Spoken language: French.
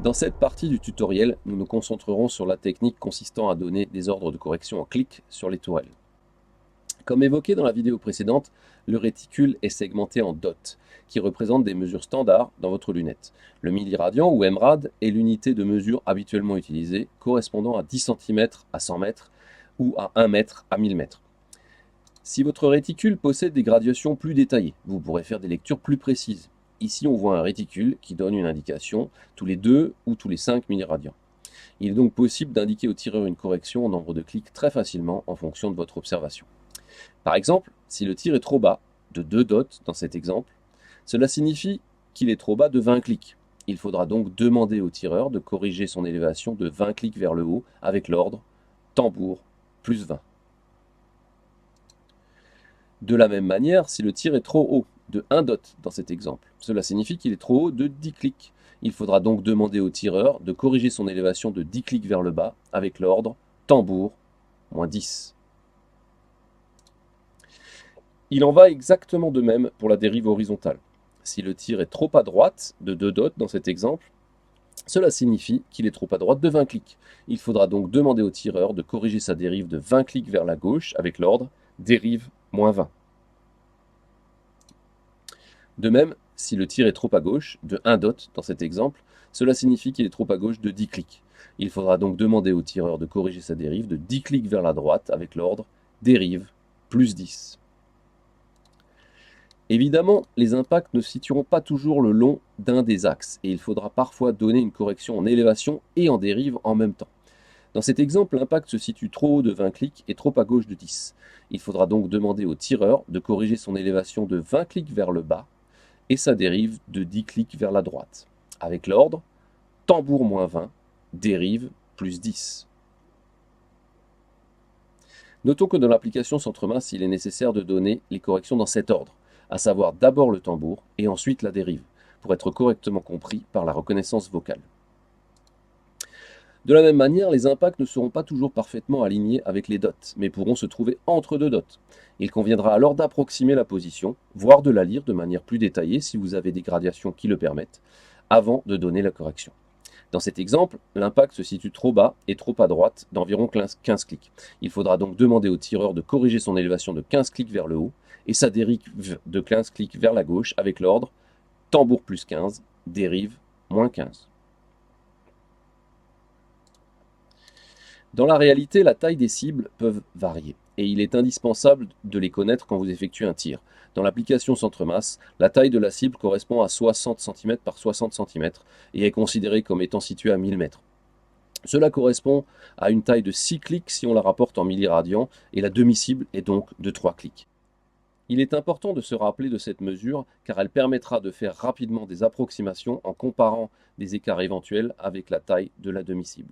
Dans cette partie du tutoriel, nous nous concentrerons sur la technique consistant à donner des ordres de correction en clic sur les tourelles. Comme évoqué dans la vidéo précédente, le réticule est segmenté en dots, qui représentent des mesures standards dans votre lunette. Le milliradian ou mrad est l'unité de mesure habituellement utilisée, correspondant à 10 cm à 100 mètres ou à 1 mètre à 1000 mètres. Si votre réticule possède des gradations plus détaillées, vous pourrez faire des lectures plus précises. Ici, on voit un réticule qui donne une indication tous les 2 ou tous les 5 milliradians. Il est donc possible d'indiquer au tireur une correction en nombre de clics très facilement en fonction de votre observation. Par exemple, si le tir est trop bas, de 2 dots dans cet exemple, cela signifie qu'il est trop bas de 20 clics. Il faudra donc demander au tireur de corriger son élévation de 20 clics vers le haut avec l'ordre tambour plus 20. De la même manière, si le tir est trop haut, de 1 dot dans cet exemple, cela signifie qu'il est trop haut de 10 clics. Il faudra donc demander au tireur de corriger son élévation de 10 clics vers le bas avec l'ordre tambour moins 10. Il en va exactement de même pour la dérive horizontale. Si le tir est trop à droite, de 2 dots dans cet exemple, cela signifie qu'il est trop à droite de 20 clics. Il faudra donc demander au tireur de corriger sa dérive de 20 clics vers la gauche avec l'ordre dérive moins 20. De même, si le tir est trop à gauche, de 1 dot dans cet exemple, cela signifie qu'il est trop à gauche de 10 clics. Il faudra donc demander au tireur de corriger sa dérive de 10 clics vers la droite avec l'ordre dérive plus 10. Évidemment, les impacts ne se situeront pas toujours le long d'un des axes et il faudra parfois donner une correction en élévation et en dérive en même temps. Dans cet exemple, l'impact se situe trop haut de 20 clics et trop à gauche de 10. Il faudra donc demander au tireur de corriger son élévation de 20 clics vers le bas et sa dérive de 10 clics vers la droite, avec l'ordre tambour moins 20, dérive plus 10. Notons que dans l'application centre-masse, il est nécessaire de donner les corrections dans cet ordre, à savoir d'abord le tambour et ensuite la dérive, pour être correctement compris par la reconnaissance vocale. De la même manière, les impacts ne seront pas toujours parfaitement alignés avec les dots, mais pourront se trouver entre deux dots. Il conviendra alors d'approximer la position, voire de la lire de manière plus détaillée si vous avez des gradations qui le permettent, avant de donner la correction. Dans cet exemple, l'impact se situe trop bas et trop à droite d'environ 15 clics. Il faudra donc demander au tireur de corriger son élévation de 15 clics vers le haut et sa dérive de 15 clics vers la gauche avec l'ordre tambour plus 15, dérive moins 15. Dans la réalité, la taille des cibles peuvent varier et il est indispensable de les connaître quand vous effectuez un tir. Dans l'application centre-masse, la taille de la cible correspond à 60 cm par 60 cm et est considérée comme étant située à 1000 mètres. Cela correspond à une taille de 6 clics si on la rapporte en milliradians et la demi-cible est donc de 3 clics. Il est important de se rappeler de cette mesure car elle permettra de faire rapidement des approximations en comparant des écarts éventuels avec la taille de la demi-cible.